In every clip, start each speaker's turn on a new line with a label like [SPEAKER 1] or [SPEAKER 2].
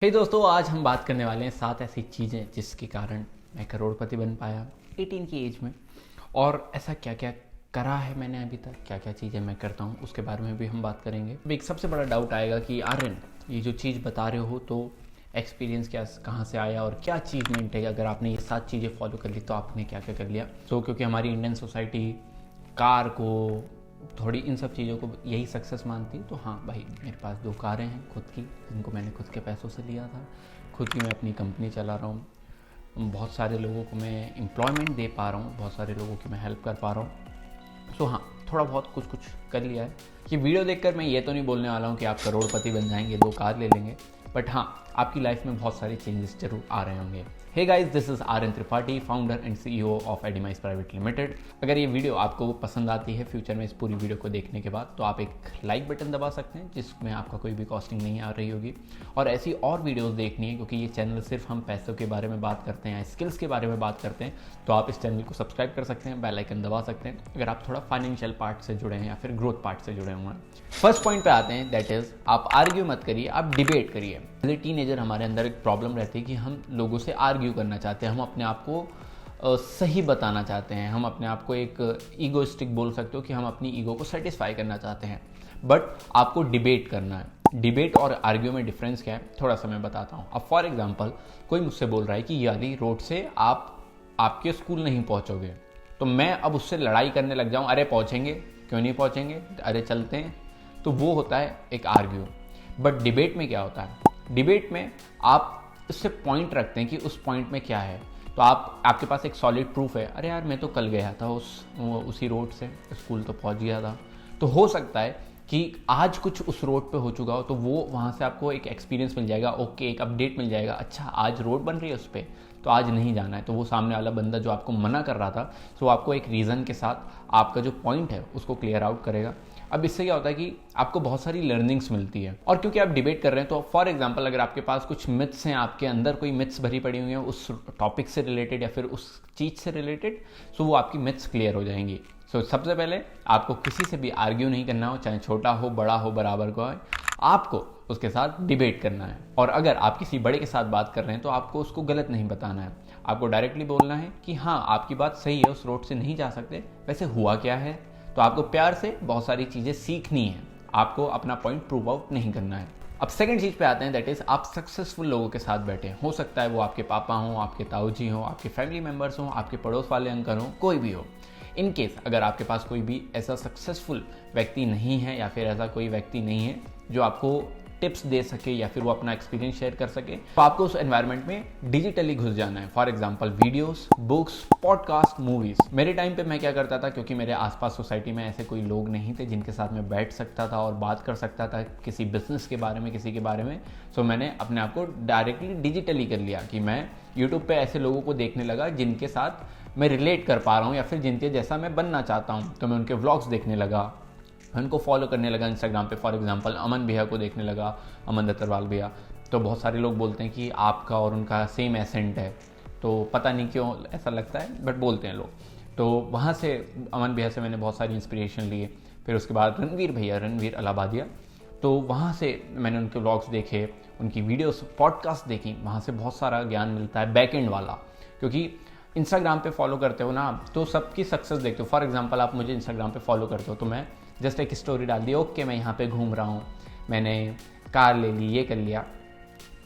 [SPEAKER 1] हे दोस्तों, आज हम बात करने वाले हैं 7 ऐसी चीज़ें जिसके कारण मैं करोड़पति बन पाया 18 की एज में। और ऐसा क्या क्या करा है मैंने अभी तक, क्या क्या चीज़ें मैं करता हूँ, उसके बारे में भी हम बात करेंगे। अब एक सबसे बड़ा डाउट आएगा कि आर्यन, ये जो चीज़ बता रहे हो तो एक्सपीरियंस क्या, कहाँ से आया और क्या अचीवमेंट है। अगर आपने ये 7 चीज़ें फॉलो कर ली तो आपने क्या क्या कर लिया। तो क्योंकि हमारी इंडियन सोसाइटी कार को, थोड़ी इन सब चीज़ों को यही सक्सेस मानती, तो हाँ भाई, मेरे पास 2 कारें हैं खुद की, जिनको मैंने खुद के पैसों से लिया था। खुद की मैं अपनी कंपनी चला रहा हूँ। बहुत सारे लोगों को मैं एम्प्लॉयमेंट दे पा रहा हूँ, बहुत सारे लोगों की मैं हेल्प कर पा रहा हूँ। तो हाँ, थोड़ा बहुत कुछ कुछ कर लिया है। ये वीडियो देखकर मैं ये तो नहीं बोलने वाला हूँ कि आप करोड़पति बन जाएंगे, 2 कार ले लेंगे, बट हाँ, आपकी लाइफ में बहुत सारे चेंजेस जरूर आ रहे होंगे। Hey guys, this is Aryan Tripathi, founder and CEO of Adimize private limited. अगर ये वीडियो आपको पसंद आती है फ्यूचर में, इस पूरी वीडियो को देखने के बाद, तो आप एक लाइक बटन दबा सकते हैं, जिसमें आपका कोई भी कॉस्टिंग नहीं आ रही होगी। और ऐसी और वीडियोस देखनी है, क्योंकि ये चैनल सिर्फ हम पैसों के बारे में बात करते हैं, स्किल्स के बारे में बात करते हैं, तो आप इस चैनल को सब्सक्राइब कर सकते हैं, बेल आइकन दबा सकते हैं अगर आप थोड़ा फाइनेंशियल पार्ट से जुड़े हैं या फिर ग्रोथ पार्ट से जुड़े हुए हैं। फर्स्ट पॉइंट पे आते हैं, दैट इज आप आर्ग्यू मत करिए, आप डिबेट करिए। एज ए टीनेजर हमारे अंदर एक प्रॉब्लम रहती है कि हम लोगों से आर्ग्यू करना चाहते हैं, हम अपने आप को सही बताना चाहते हैं, हम अपने आप को एक ईगोइस्टिक बोल सकते हो कि हम अपनी ईगो को सेटिस्फाई करना चाहते हैं। बट आपको डिबेट करना है। डिबेट और आर्ग्यू में डिफरेंस क्या है, थोड़ा सा मैं बताता हूँ। अब फॉर एग्जाम्पल, कोई मुझसे बोल रहा है कि ये वाली रोड से आप आपके स्कूल नहीं पहुँचोगे, तो मैं अब उससे लड़ाई करने लग जाऊँ, अरे पहुँचेंगे, क्यों नहीं पहुँचेंगे, अरे चलते हैं, तो वो होता है एक आर्ग्यू। बट डिबेट में क्या होता है, डिबेट में आप उससे पॉइंट रखते हैं कि उस पॉइंट में क्या है। तो आपके पास एक सॉलिड प्रूफ है, अरे यार मैं तो कल गया था उसी रोड से, स्कूल तो पहुंच गया था। तो हो सकता है कि आज कुछ उस रोड पे हो चुका हो, तो वो वहाँ से आपको एक एक्सपीरियंस मिल जाएगा, ओके, एक अपडेट मिल जाएगा, अच्छा आज रोड बन रही है उस पर, तो आज नहीं जाना है। तो वो सामने वाला बंदा जो आपको मना कर रहा था, तो आपको एक रीज़न के साथ आपका जो पॉइंट है उसको क्लियर आउट करेगा। अब इससे क्या होता है कि आपको बहुत सारी लर्निंग्स मिलती है। और क्योंकि आप डिबेट कर रहे हैं, तो फॉर एग्जांपल अगर आपके पास कुछ मिथ्स हैं, आपके अंदर कोई मिथ्स भरी पड़ी हुई हैं उस टॉपिक से रिलेटेड या फिर उस चीज़ से रिलेटेड, सो वो आपकी मिथ्स क्लियर हो जाएंगी। सो सबसे पहले आपको किसी से भी आर्ग्यू नहीं करना हो, चाहे छोटा हो, बड़ा हो, बराबर का हो, आपको उसके साथ डिबेट करना है। और अगर आप किसी बड़े के साथ बात कर रहे हैं, तो आपको उसको गलत नहीं बताना है, आपको डायरेक्टली बोलना है कि हाँ आपकी बात सही है, उस रोड से नहीं जा सकते, वैसे हुआ क्या है। तो आपको प्यार से बहुत सारी चीज़ें सीखनी है, आपको अपना पॉइंट प्रूव आउट नहीं करना है। अब सेकंड चीज़ पे आते हैं, दैट इज़ आप सक्सेसफुल लोगों के साथ बैठे। हो सकता है वो आपके पापा हों, आपके ताऊजी हों, आपके फैमिली मेम्बर्स हों, आपके पड़ोस वाले अंकल हों, कोई भी हो। इन केस अगर आपके पास कोई भी ऐसा सक्सेसफुल व्यक्ति नहीं है या फिर ऐसा कोई व्यक्ति नहीं है जो आपको टिप्स दे सके या फिर वो अपना एक्सपीरियंस शेयर कर सके, तो आपको उस एनवायरनमेंट में डिजिटली घुस जाना है। For example videos, books, podcast, movies. मेरे टाइम पे मैं क्या करता था, क्योंकि मेरे आसपास सोसाइटी में ऐसे कोई लोग नहीं थे जिनके साथ मैं बैठ सकता था और बात कर सकता था किसी बिजनेस के बारे में, किसी के बारे में। सो मैंने अपने आप को डायरेक्टली डिजिटली कर लिया कि मैं यूट्यूब पे ऐसे लोगों को देखने लगा जिनके साथ मैं रिलेट कर पा रहा हूँ या फिर जिनके जैसा मैं बनना चाहता हूँ। तो मैं उनके व्लॉग्स देखने लगा, उनको फॉलो करने लगा इंस्टाग्राम पे। फॉर एग्जांपल अमन भैया को देखने लगा, अमन दत्तरवाल भैया। तो बहुत सारे लोग बोलते हैं कि आपका और उनका सेम एसेंट है, तो पता नहीं क्यों ऐसा लगता है, बट बोलते हैं लोग। तो वहाँ से अमन भैया से मैंने बहुत सारी इंस्पिरेशन लिए। फिर उसके बाद रणवीर भैया, रणवीर अलाहाबादिया, तो वहाँ से मैंने उनके व्लॉग्स देखे, उनकी वीडियोस, पॉडकास्ट देखी। वहाँ से बहुत सारा ज्ञान मिलता है बैक एंड वाला, क्योंकि इंस्टाग्राम पे फॉलो करते हो ना, तो सबकी सक्सेस देखते हो। फॉर एग्जांपल आप मुझे इंस्टाग्राम पे फॉलो करते हो, तो मैं जस्ट एक स्टोरी डाल दी, ओके मैं यहाँ पे घूम रहा हूँ, मैंने कार ले ली, ये कर लिया,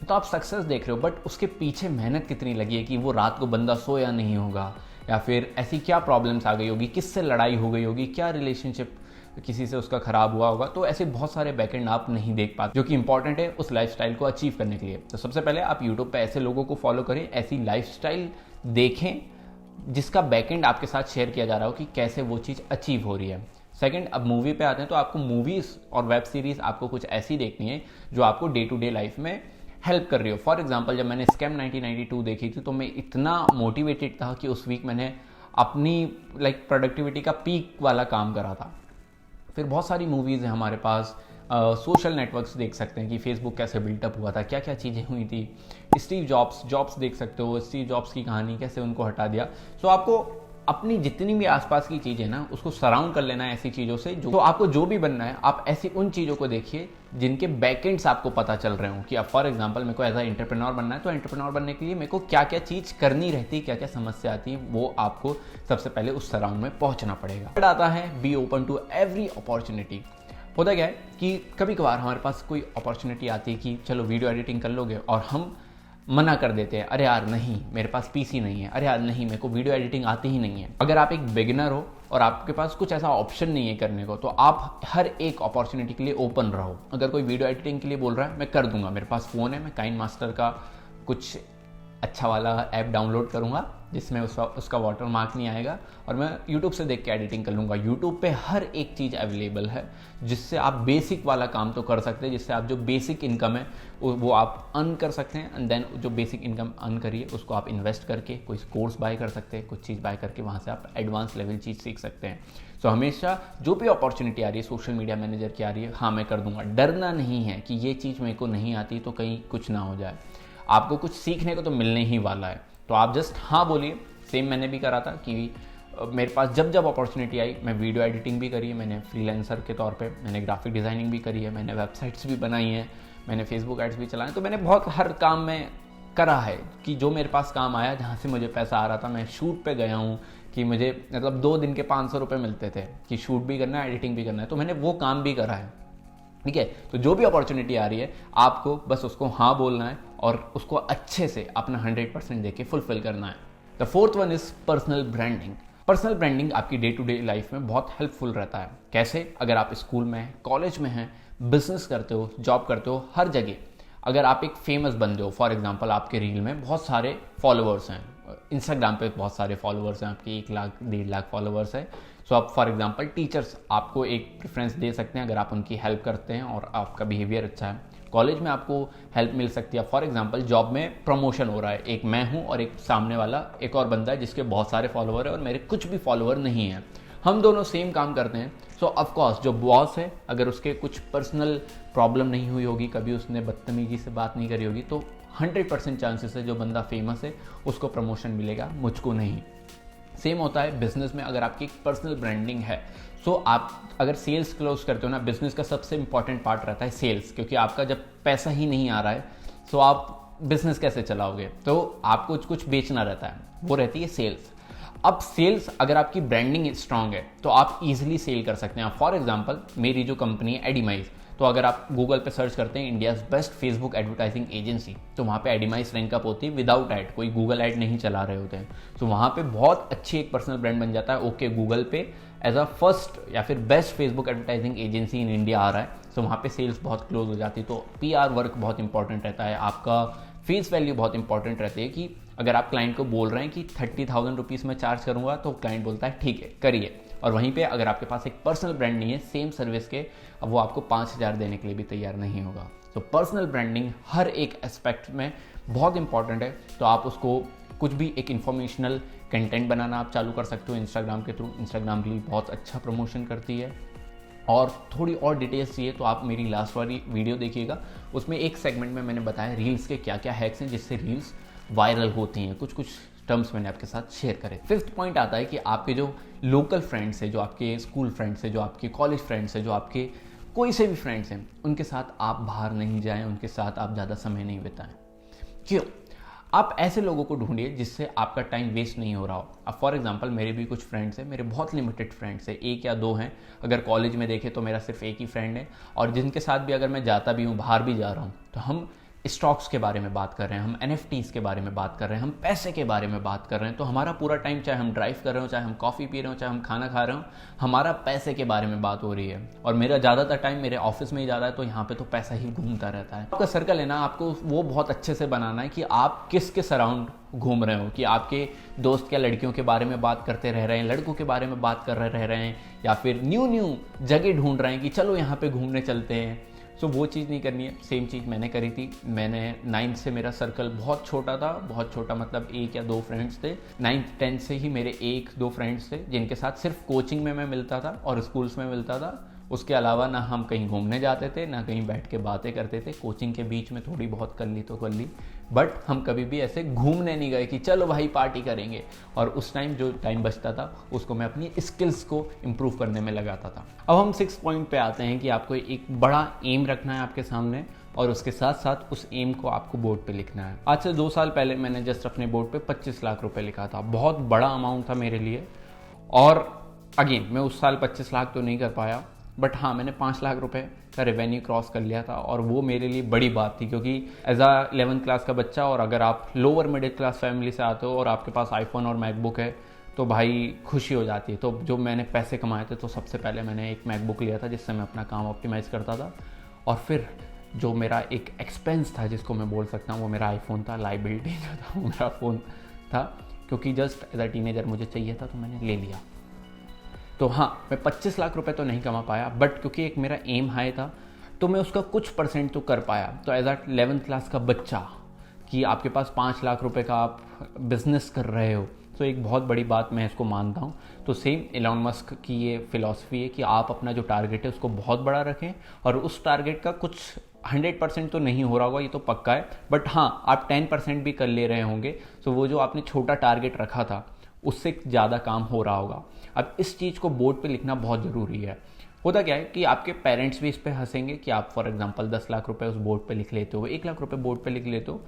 [SPEAKER 1] तो आप सक्सेस देख रहे हो। बट उसके पीछे मेहनत कितनी लगी है, कि वो रात को बंदा सोया नहीं होगा, या फिर ऐसी क्या प्रॉब्लम्स आ गई होगी, किससे लड़ाई हो गई होगी, क्या रिलेशनशिप किसी से उसका खराब हुआ होगा। तो ऐसे बहुत सारे बैकएंड आप नहीं देख पाते, जो कि इंपॉर्टेंट है उस लाइफस्टाइल को अचीव करने के लिए। तो सबसे पहले आप यूट्यूब पे ऐसे लोगों को फॉलो करें, ऐसी लाइफस्टाइल देखें जिसका बैकएंड आपके साथ शेयर किया जा रहा हो कि कैसे वो चीज़ अचीव हो रही है। सेकंड, अब मूवी पे आते हैं, तो आपको मूवीज़ और वेब सीरीज़ आपको कुछ ऐसी देखनी है जो आपको डे टू डे लाइफ में हेल्प कर रही हो। फॉर एग्जांपल जब मैंने स्कैम 1992 देखी थी, तो मैं इतना मोटिवेटेड था कि उस वीक मैंने अपनी प्रोडक्टिविटी का पीक वाला काम करा था। फिर बहुत सारी मूवीज़ हैं हमारे पास। सोशल नेटवर्क्स देख सकते हैं कि फेसबुक कैसे बिल्टअप हुआ था, क्या क्या चीज़ें हुई थी। स्टीव जॉब्स देख सकते हो, स्टीव जॉब्स की कहानी कैसे उनको हटा दिया। सो आपको अपनी जितनी भी आसपास की चीज़ें ना उसको सराउंड कर लेना है ऐसी चीज़ों से जो, तो आपको जो भी बनना है आप ऐसी उन चीज़ों को देखिए जिनके बैकएंड्स आपको पता चल रहे हो कि अब फॉर एग्जांपल मेरे को एज अ एंटरप्रेन्योर बनना है, तो एंटरप्रेन्योर बनने के लिए मेरे को क्या क्या चीज़ करनी रहती है, क्या क्या समस्या आती है, वो आपको सबसे पहले उस सराउंड में पहुंचना पड़ेगा। थर्ड आता है be open to every opportunity. होता क्या है कि कभी कभार हमारे पास कोई अपॉर्चुनिटी आती है कि चलो वीडियो एडिटिंग कर लोगे, और हम मना कर देते हैं, अरे यार नहीं मेरे पास पीसी नहीं है, अरे यार नहीं मेरे को वीडियो एडिटिंग आती ही नहीं है। अगर आप एक बिगिनर हो और आपके पास कुछ ऐसा ऑप्शन नहीं है करने को, तो आप हर एक अपॉर्चुनिटी के लिए ओपन रहो। अगर कोई वीडियो एडिटिंग के लिए बोल रहा है मैं कर दूंगा, मेरे पास फ़ोन है, मैं काइन मास्टर का कुछ अच्छा वाला ऐप डाउनलोड करूंगा जिसमें उसका वाटर मार्क नहीं आएगा, और मैं YouTube से देख के एडिटिंग कर लूँगा। YouTube पे हर एक चीज़ अवेलेबल है जिससे आप बेसिक वाला काम तो कर सकते हैं, जिससे आप जो बेसिक इनकम है वो आप अर्न कर सकते हैं, एंड देन जो बेसिक इनकम अर्न करिए उसको आप इन्वेस्ट करके कोई कोर्स बाय कर सकते हैं, कुछ चीज़ बाय करके वहाँ से आप एडवांस लेवल चीज़ सीख सकते हैं। सो हमेशा जो भी अपॉर्चुनिटी आ रही है सोशल मीडिया मैनेजर की आ रही है, हाँ मैं कर दूंगा। डरना नहीं है कि ये चीज़ मेरे को नहीं आती तो कहीं कुछ ना हो जाए, आपको कुछ सीखने को तो मिलने ही वाला है, तो आप जस्ट हाँ बोलिए। सेम मैंने भी करा था कि मेरे पास जब अपॉर्चुनिटी आई, मैं वीडियो एडिटिंग भी करी है, मैंने फ्रीलांसर के तौर पे मैंने ग्राफिक डिज़ाइनिंग भी करी है, मैंने वेबसाइट्स भी बनाई हैं, मैंने फेसबुक एड्स भी चलाए, तो मैंने बहुत हर काम में करा है कि जो मेरे पास काम आया जहाँ से मुझे पैसा आ रहा था। मैं शूट पे गया हूँ कि मुझे मतलब 2 दिन के 500 रुपये मिलते थे कि शूट भी करना है एडिटिंग भी करना है, तो मैंने वो काम भी करा है। ठीक है, तो जो भी अपॉर्चुनिटी आ रही है आपको बस उसको हाँ बोलना है और उसको अच्छे से अपना 100% देके फुलफिल करना है। The fourth one is personal branding. Personal branding आपकी डे टू डे लाइफ में बहुत हेल्पफुल रहता है। कैसे? अगर आप स्कूल में हैं, कॉलेज में हैं, बिजनेस करते हो, जॉब करते हो, हर जगह अगर आप एक फेमस बंदे हो, फॉर एग्जांपल आपके रील में बहुत सारे फॉलोअर्स हैं, इंस्टाग्राम पे बहुत सारे फॉलोअर्स हैं, आपके 1 लाख 1.5 लाख फॉलोअर्स है। सो आप फॉर एग्जांपल टीचर्स आपको एक प्रेफरेंस दे सकते हैं अगर आप उनकी हेल्प करते हैं और आपका बिहेवियर अच्छा है। कॉलेज में आपको हेल्प मिल सकती है। फॉर एग्जांपल जॉब में प्रमोशन हो रहा है, एक मैं हूं और एक सामने वाला एक और बंदा है जिसके बहुत सारे फॉलोअर है और मेरे कुछ भी फॉलोअर नहीं है, हम दोनों सेम काम करते हैं। सो ऑफकोर्स जो बॉस है अगर उसके कुछ पर्सनल प्रॉब्लम नहीं हुई होगी, कभी उसने बदतमीजी से बात नहीं करी होगी, तो 100% चांसेस है जो बंदा फेमस है उसको प्रमोशन मिलेगा, मुझको नहीं। सेम होता है बिजनेस में, अगर आपकी पर्सनल ब्रांडिंग है। सो आप अगर सेल्स क्लोज करते हो ना, बिजनेस का सबसे इंपॉर्टेंट पार्ट रहता है सेल्स, क्योंकि आपका जब पैसा ही नहीं आ रहा है सो आप बिजनेस कैसे चलाओगे, तो आपको कुछ बेचना रहता है, वो रहती है सेल्स। अब सेल्स अगर आपकी ब्रांडिंग स्ट्रांग है तो आप इजीली सेल कर सकते हैं। फॉर एग्जांपल मेरी जो कंपनी है एडिमाइज, तो अगर आप गूगल पे सर्च करते हैं India's best Facebook advertising agency, तो वहाँ पे एडिमाइज रैंक अप होती है विदाउट ऐड, कोई गूगल ऐड नहीं चला रहे होते हैं। तो वहाँ पे बहुत अच्छी एक पर्सनल ब्रांड बन जाता है। ओके, गूगल पे एज अ फर्स्ट या फिर best Facebook advertising agency in India आ रहा है, तो वहाँ पे सेल्स बहुत क्लोज हो जाती है। तो PR वर्क बहुत इंपॉर्टेंट रहता है, आपका फेस वैल्यू बहुत इंपॉर्टेंट रहती है कि अगर आप क्लाइंट को बोल रहे हैं कि 30,000 रुपीज़ में चार्ज करूंगा, तो क्लाइंट बोलता है ठीक है करिए। और वहीं पे अगर आपके पास एक पर्सनल ब्रांड नहीं है सेम सर्विस के, अब वो आपको 5,000 देने के लिए भी तैयार नहीं होगा। तो पर्सनल ब्रांडिंग हर एक एस्पेक्ट में बहुत इंपॉर्टेंट है। तो आप उसको कुछ भी एक इन्फॉर्मेशनल कंटेंट बनाना आप चालू कर सकते हो इंस्टाग्राम के थ्रू। इंस्टाग्राम भी बहुत अच्छा प्रमोशन करती है। और थोड़ी और डिटेल्स चाहिए तो आप मेरी लास्ट वाली वीडियो देखिएगा, उसमें एक सेगमेंट में मैंने बताया रील्स के क्या क्या हैक्स हैं जिससे रील्स वायरल होती हैं। कुछ टर्म्स मैंने आपके साथ शेयर करे। फिफ्थ पॉइंट आता है कि आपके जो लोकल फ्रेंड्स हैं, जो आपके स्कूल फ्रेंड्स हैं, जो आपके कॉलेज फ्रेंड्स हैं, जो आपके कोई से भी फ्रेंड्स हैं, उनके साथ आप बाहर नहीं जाएं, उनके साथ आप ज़्यादा समय नहीं बिताएं। क्यों? आप ऐसे लोगों को ढूंढिए जिससे आपका टाइम वेस्ट नहीं हो रहा हो। अब फॉर एग्जांपल मेरे भी कुछ फ्रेंड्स हैं, मेरे बहुत लिमिटेड फ्रेंड्स हैं, 1 या 2 हैं। अगर कॉलेज में देखें तो मेरा सिर्फ एक ही फ्रेंड है, और जिनके साथ भी अगर मैं जाता भी हूँ, बाहर भी जा रहा हूँ, तो हम स्टॉक्स के बारे में बात कर रहे हैं, हम NFTs के बारे में बात कर रहे हैं, हम पैसे के बारे में बात कर रहे हैं। तो हमारा पूरा टाइम, चाहे हम ड्राइव कर रहे हो, चाहे हम कॉफ़ी पी रहे हो, चाहे हम खाना खा रहे हो, हमारा पैसे के बारे में बात हो रही है। और मेरा ज़्यादातर टाइम मेरे ऑफिस में ही ज़्यादा है, तो यहाँ पे तो पैसा ही घूमता रहता है। आपका सर्कल है ना, आपको वो बहुत अच्छे से बनाना है कि आप किसके सराउंड घूम रहे हो, कि आपके दोस्त क्या लड़कियों के बारे में बात करते रह रहे हैं, लड़कों के बारे में बात कर रहे हैं, या फिर न्यू जगह ढूंढ रहे हैं कि चलो यहाँ पे घूमने चलते हैं। सो वो चीज़ नहीं करनी है। सेम चीज़ मैंने करी थी। मैंने 9th से मेरा सर्कल बहुत छोटा था, बहुत छोटा मतलब 1 या 2 फ्रेंड्स थे। 9th 10th से ही मेरे 1-2 फ्रेंड्स थे जिनके साथ सिर्फ कोचिंग में मैं मिलता था और स्कूल्स में मिलता था। उसके अलावा ना हम कहीं घूमने जाते थे, ना कहीं बैठ के बातें करते थे। कोचिंग के बीच में थोड़ी बहुत कर ली तो कर ली, बट हम कभी भी ऐसे घूमने नहीं गए कि चलो भाई पार्टी करेंगे। और उस टाइम जो टाइम बचता था उसको मैं अपनी स्किल्स को इम्प्रूव करने में लगाता था। अब हम 6 पॉइंट पे आते हैं कि आपको एक बड़ा एम रखना है आपके सामने और उसके साथ साथ उस एम को आपको बोर्ड पे लिखना है। आज से 2 साल पहले मैंने जस्ट अपने बोर्ड पे 25 लाख रुपए लिखा था। बहुत बड़ा अमाउंट था मेरे लिए। और अगेन मैं उस साल 25 लाख तो नहीं कर पाया, बट हाँ मैंने 5 लाख रुपए का रेवेन्यू क्रॉस कर लिया था। और वो मेरे लिए बड़ी बात थी, क्योंकि एज अ 11th क्लास का बच्चा और अगर आप लोअर मिडिल क्लास फैमिली से आते हो और आपके पास आईफोन और मैकबुक है तो भाई खुशी हो जाती है। तो जो मैंने पैसे कमाए थे तो सबसे पहले मैंने एक मैकबुक लिया था जिससे मैं अपना काम ऑप्टिमाइज़ करता था। और फिर जो मेरा एक एक्सपेंस था जिसको मैं बोल सकता हूँ वो मेरा आईफोन था। लाइबिलिटी जो था वो मेरा फ़ोन था, क्योंकि जस्ट एज अ टीनेजर मुझे चाहिए था तो मैंने ले लिया। तो हाँ मैं 25 लाख रुपए तो नहीं कमा पाया, बट क्योंकि एक मेरा एम हाई था तो मैं उसका कुछ परसेंट तो कर पाया। तो एज अ 11th क्लास का बच्चा कि आपके पास 5 लाख रुपए का आप बिजनेस कर रहे हो तो एक बहुत बड़ी बात मैं इसको मानता हूँ। तो सेम एलोन मस्क की ये फिलॉसफी है कि आप अपना जो टारगेट है उसको बहुत बड़ा रखें और उस टारगेट का कुछ 100% तो नहीं हो रहा होगा, ये तो पक्का है, बट हाँ आप 10% भी कर ले रहे होंगे। तो वो जो आपने छोटा टारगेट रखा था उससे ज़्यादा काम हो रहा होगा। अब इस चीज़ को बोर्ड पे लिखना बहुत ज़रूरी है। होता क्या है कि आपके पेरेंट्स भी इस पे हंसेंगे कि आप फॉर एग्जांपल 10 लाख रुपए उस बोर्ड पे लिख लेते हो, 1 लाख रुपए बोर्ड पे लिख लेते हो,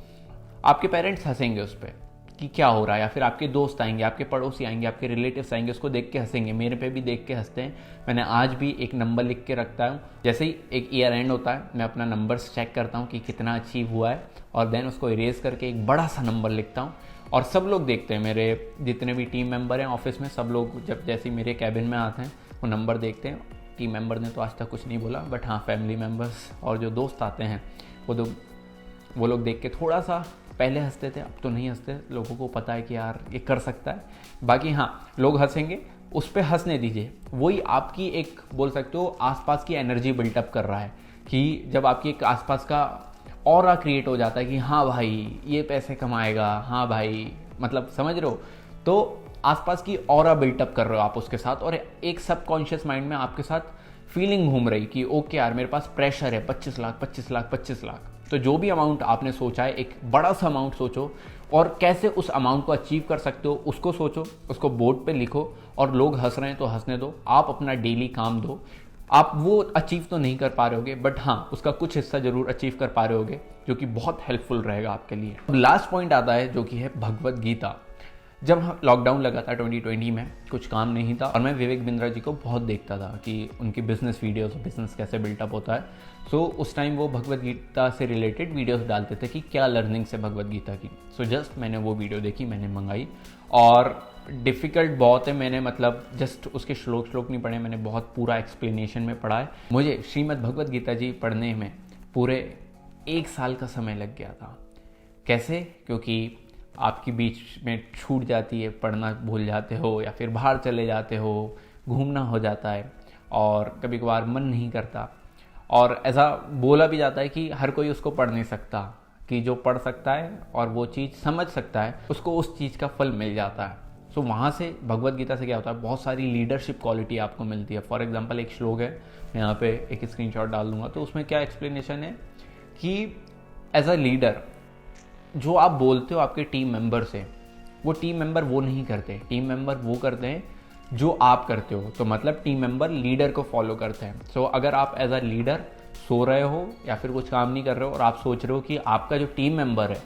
[SPEAKER 1] आपके पेरेंट्स हंसेंगे उस पर कि क्या हो रहा है। या फिर आपके दोस्त आएंगे, आपके पड़ोसी आएंगे, आपके रिलेटिव्स आएंगे, उसको देख के हंसेंगे। मेरे पे भी देख के हंसते हैं। मैंने आज भी एक नंबर लिख के रखता हूँ। जैसे ही एक ईयर एंड होता है मैं अपना नंबर्स चेक करता हूँ कि कितना अचीव हुआ है और देन उसको इरेज करके एक बड़ा सा नंबर लिखता हूँ। और सब लोग देखते हैं, मेरे जितने भी टीम मेंबर हैं ऑफिस में, सब लोग जब जैसे मेरे कैबिन में आते हैं वो नंबर देखते हैं। टीम मेंबर ने तो आज तक कुछ नहीं बोला, बट हाँ फैमिली मेंबर्स और जो दोस्त आते हैं वो लोग देख के थोड़ा सा पहले हंसते थे, अब तो नहीं हंसते। लोगों को पता है कि यार ये कर सकता है। बाकी हाँ लोग हंसेंगे, उस पर हंसने दीजिए। वही आपकी एक बोल सकते हो आसपास की एनर्जी बिल्टअप कर रहा है कि जब आपकी एक आसपास का ऑरा क्रिएट हो जाता है कि हाँ भाई ये पैसे कमाएगा, हाँ भाई मतलब समझ रहे हो, तो आसपास की ऑरा बिल्टअप कर रहे हो आप उसके साथ। और एक सबकॉन्शियस माइंड में आपके साथ फीलिंग घूम रही कि ओके यार मेरे पास प्रेशर है 25 लाख 25 लाख 25 लाख। तो जो भी अमाउंट आपने सोचा है एक बड़ा सा अमाउंट सोचो और कैसे उस अमाउंट को अचीव कर सकते हो उसको सोचो, उसको बोर्ड पे लिखो। और लोग हंस रहे हैं तो हंसने दो, आप अपना डेली काम दो। आप वो अचीव तो नहीं कर पा रहे होगे, बट हाँ उसका कुछ हिस्सा जरूर अचीव कर पा रहे होगे, जो कि बहुत हेल्पफुल रहेगा आपके लिए। अब लास्ट पॉइंट आता है जो कि है भगवत गीता। जब लॉकडाउन लगा था 2020 में, कुछ काम नहीं था और मैं विवेक बिंद्रा जी को बहुत देखता था कि उनकी बिजनेस वीडियोस, बिजनेस कैसे बिल्टअप होता है। सो उस टाइम वो भगवत गीता से रिलेटेड वीडियोस डालते थे कि क्या लर्निंग्स है भगवत गीता की। सो जस्ट मैंने वो वीडियो देखी, मैंने मंगाई। और डिफ़िकल्ट बहुत है, मैंने मतलब जस्ट उसके श्लोक नहीं पढ़े, मैंने बहुत पूरा एक्सप्लेनेशन में पढ़ा है। मुझे श्रीमद् भगवत गीता जी पढ़ने में पूरे 1 साल का समय लग गया था। कैसे? क्योंकि आपकी बीच में छूट जाती है, पढ़ना भूल जाते हो या फिर बाहर चले जाते हो, घूमना हो जाता है और कभी कभार मन नहीं करता। और ऐसा बोला भी जाता है कि हर कोई उसको पढ़ नहीं सकता, कि जो पढ़ सकता है और वो चीज़ समझ सकता है उसको उस चीज़ का फल मिल जाता है। सो वहाँ से भगवत गीता से क्या होता है, बहुत सारी लीडरशिप क्वालिटी आपको मिलती है। फॉर एग्जांपल एक श्लोक है, मैं यहाँ पे एक स्क्रीनशॉट डाल दूंगा, तो उसमें क्या एक्सप्लेनेशन है कि एज अ लीडर जो आप बोलते हो आपके टीम मेंबर से, वो टीम मेंबर वो नहीं करते, टीम मेंबर वो करते हैं जो आप करते हो। तो मतलब टीम मेंबर लीडर को फॉलो करते हैं। सो अगर आप एज अ लीडर सो रहे हो या फिर कुछ काम नहीं कर रहे हो और आप सोच रहे हो कि आपका जो टीम मेंबर है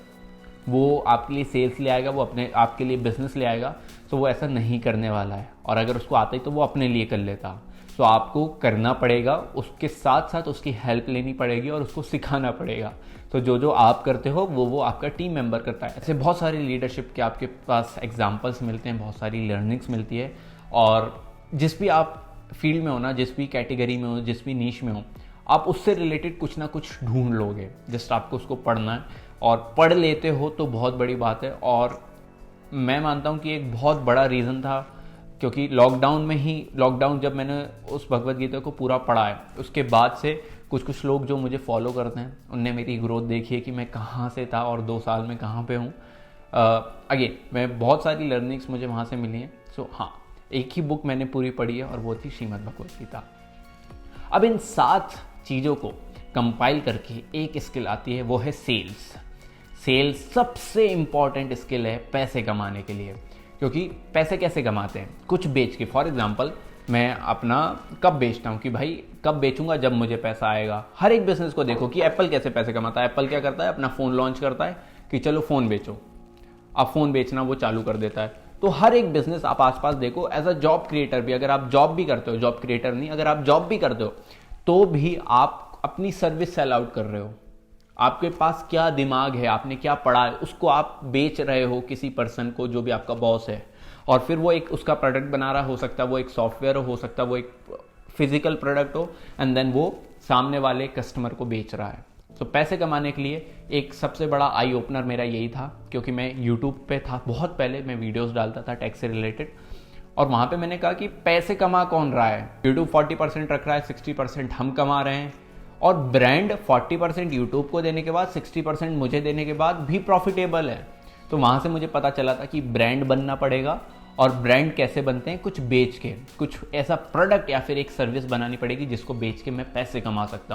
[SPEAKER 1] वो आपके लिए सेल्स ले आएगा, वो अपने आपके लिए बिजनेस ले आएगा, तो वो ऐसा नहीं करने वाला है। और अगर उसको आता ही तो वो अपने लिए कर लेता। तो आपको करना पड़ेगा, उसके साथ साथ उसकी हेल्प लेनी पड़ेगी और उसको सिखाना पड़ेगा। तो जो आप करते हो वो आपका टीम मेंबर करता है। ऐसे बहुत सारी लीडरशिप के आपके पास एग्जांपल्स मिलते हैं, बहुत सारी लर्निंग्स मिलती है। और जिस भी आप फील्ड में हो ना, जिस भी कैटेगरी में हो, जिस भी नीश में हो, आप उससे रिलेटेड कुछ ना कुछ ढूंढ लोगे। जस्ट आपको उसको पढ़ना है और पढ़ लेते हो तो बहुत बड़ी बात है। और मैं मानता हूँ कि एक बहुत बड़ा रीज़न था, क्योंकि लॉकडाउन जब मैंने उस भगवत गीता को पूरा पढ़ा है, उसके बाद से कुछ लोग जो मुझे फॉलो करते हैं उनने मेरी ग्रोथ देखी है कि मैं कहाँ से था और 2 साल में कहाँ पे हूँ। अगेन मैं बहुत सारी लर्निंग्स मुझे वहाँ से मिली हैं। सो हाँ, एक ही बुक मैंने पूरी पढ़ी है और वो थी श्रीमद् भगवत गीता। अब इन 7 चीज़ों को कंपाइल करके एक स्किल आती है, वो है सेल्स। सेल सबसे इंपॉर्टेंट स्किल है पैसे कमाने के लिए, क्योंकि पैसे कैसे कमाते हैं, कुछ बेच के। फॉर एग्जांपल मैं अपना कब बेचता हूँ कि भाई कब बेचूंगा, जब मुझे पैसा आएगा। हर एक बिजनेस को देखो कि एप्पल कैसे पैसे कमाता है। एप्पल क्या करता है, अपना फ़ोन लॉन्च करता है कि चलो फ़ोन बेचो, अब फ़ोन बेचना वो चालू कर देता है। तो हर एक बिजनेस आप आसपास देखो, एज अ जॉब क्रिएटर भी, अगर आप जॉब भी करते हो, जॉब क्रिएटर नहीं, अगर आप जॉब भी करते हो तो भी आप अपनी सर्विस सेल आउट कर रहे हो। आपके पास क्या दिमाग है, आपने क्या पढ़ा है, उसको आप बेच रहे हो किसी पर्सन को, जो भी आपका बॉस है, और फिर वो एक उसका प्रोडक्ट बना रहा हो सकता है, वो एक सॉफ्टवेयर हो सकता है, वो एक फिजिकल प्रोडक्ट हो, एंड देन वो सामने वाले कस्टमर को बेच रहा है। तो पैसे कमाने के लिए एक सबसे बड़ा आई ओपनर मेरा यही था, क्योंकि मैं यूट्यूब पे था, बहुत पहले मैं वीडियोस डालता था टैक्स से रिलेटेड, और वहाँ पे मैंने कहा कि पैसे कमा कौन रहा है, यूट्यूब 40% रख रहा है, 60% हम कमा रहे हैं, और ब्रांड 40% यूट्यूब को देने के बाद 60% मुझे देने के बाद भी प्रॉफिटेबल है। तो वहाँ से मुझे पता चला था कि ब्रांड बनना पड़ेगा, और ब्रांड कैसे बनते हैं, कुछ बेच के, कुछ ऐसा प्रोडक्ट या फिर एक सर्विस बनानी पड़ेगी जिसको बेच के मैं पैसे कमा सकता हूँ।